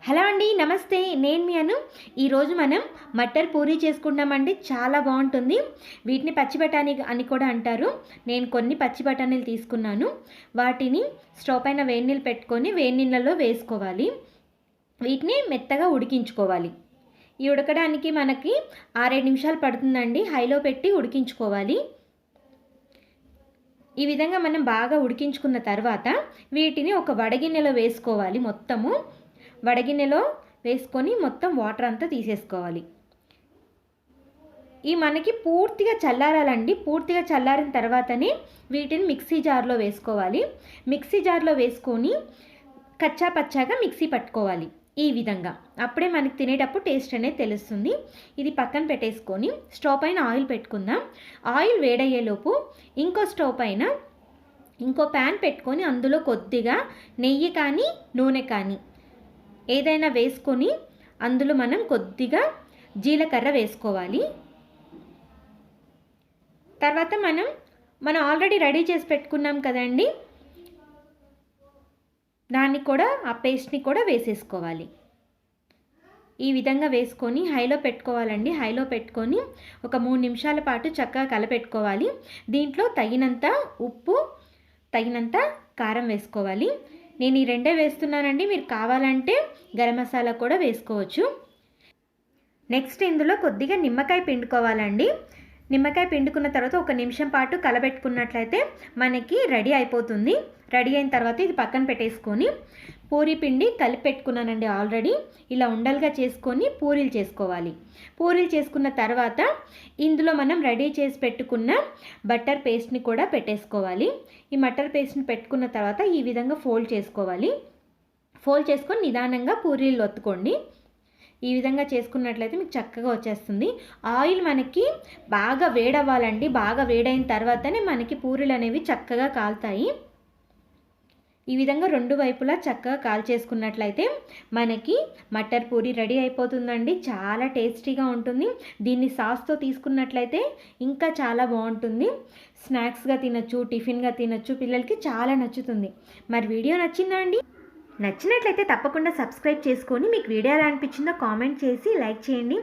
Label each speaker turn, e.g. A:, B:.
A: Hello అండి, నమస్తే. నేను మీ అను. ఈరోజు మనం మటర్ పూరీ చేసుకుంటామండి. చాలా బాగుంటుంది. వీటిని పచ్చి బఠానీ అని కూడా అంటారు. నేను కొన్ని పచ్చి బఠానీలు తీసుకున్నాను. వాటిని స్టవ్ పైన వేడి నీళ్ళు పెట్టుకొని వేడి నీళ్ళలో వేసుకోవాలి. వీటిని మెత్తగా ఉడికించుకోవాలి. ఈ ఉడకడానికి మనకి 6-7 నిమిషాలు పడుతుందండి. హైలో పెట్టి ఉడికించుకోవాలి. ఈ విధంగా మనం బాగా ఉడికించుకున్న తర్వాత వీటిని ఒక వడగిన్నెలో వేసుకోవాలి. మొత్తము వడగిన్నెలో వేసుకొని మొత్తం వాటర్ అంతా తీసేసుకోవాలి. ఈ మనకి పూర్తిగా చల్లారాలండి. పూర్తిగా చల్లారిన తర్వాతనే వీటిని మిక్సీ జార్లో వేసుకోవాలి. మిక్సీ జార్లో వేసుకొని కచ్చా పచ్చాగా మిక్సీ పట్టుకోవాలి. ఈ విధంగా అప్పుడే మనకి తినేటప్పుడు టేస్ట్ అనేది తెలుస్తుంది. ఇది పక్కన పెట్టేసుకొని స్టవ్ పైన ఆయిల్ పెట్టుకుందాం. ఆయిల్ వేడయ్యేలోపు ఇంకో స్టవ్ పైన ఇంకో ప్యాన్ పెట్టుకొని అందులో కొద్దిగా నెయ్యి కానీ నూనె కానీ ఏదైనా వేసుకొని అందులో మనం కొద్దిగా జీలకర్ర వేసుకోవాలి. తర్వాత మనం ఆల్రెడీ రెడీ చేసి పెట్టుకున్నాం కదండి, దాన్ని కూడా ఆ పేస్ట్ని కూడా వేసేసుకోవాలి. ఈ విధంగా వేసుకొని హైలో పెట్టుకోవాలండి. హైలో పెట్టుకొని ఒక 3 నిమిషాల పాటు చక్కగా కలపెట్టుకోవాలి. దీంట్లో తగినంత ఉప్పు, తగినంత కారం వేసుకోవాలి. నేను ఈ రెండే వేస్తున్నానండి. మీరు కావాలంటే గరం మసాలా కూడా వేసుకోవచ్చు. నెక్స్ట్ ఇందులో కొద్దిగా నిమ్మకాయ పిండుకోవాలండి. నిమ్మకాయ పిండుకున్న తర్వాత 1 నిమిషం పాటు కలబెట్టుకున్నట్లయితే మనకి రెడీ అయిపోతుంది. రెడీ అయిన తర్వాత ఇది పక్కన పెట్టేసుకొని పూరీ పిండి కలిపి పెట్టుకున్నానండి ఆల్రెడీ. ఇలా ఉండలుగా చేసుకొని పూరీలు చేసుకోవాలి. పూరీలు చేసుకున్న తర్వాత ఇందులో మనం రెడీ చేసి పెట్టుకున్న బటర్ పేస్ట్ని కూడా పెట్టేసుకోవాలి. ఈ బటర్ పేస్ట్ని పెట్టుకున్న తర్వాత ఈ విధంగా ఫోల్డ్ చేసుకోవాలి. ఫోల్డ్ చేసుకొని నిదానంగా పూరీలు ఒత్తుకోండి. ఈ విధంగా చేసుకున్నట్లయితే మీకు చక్కగా వచ్చేస్తుంది. ఆయిల్ మనకి బాగా వేడవ్వాలండి. బాగా వేడైన తర్వాతనే మనకి పూరీలు అనేవి చక్కగా కాలుతాయి. ఈ విధంగా 2 వైపులా చక్కగా కాల్చేసుకున్నట్లయితే మనకి మటర్ పూరీ రెడీ అయిపోతుందండి. చాలా టేస్టీగా ఉంటుంది. దీన్ని సాస్తో తీసుకున్నట్లయితే ఇంకా చాలా బాగుంటుంది. స్నాక్స్గా తినచ్చు, టిఫిన్గా తినచ్చు. పిల్లలకి చాలా నచ్చుతుంది. మరి వీడియో నచ్చిందా అండి? నచ్చినట్లయితే తప్పకుండా సబ్స్క్రైబ్ చేసుకొని మీకు వీడియో ఎలా అనిపించిందో కామెంట్ చేసి లైక్ చేయండి.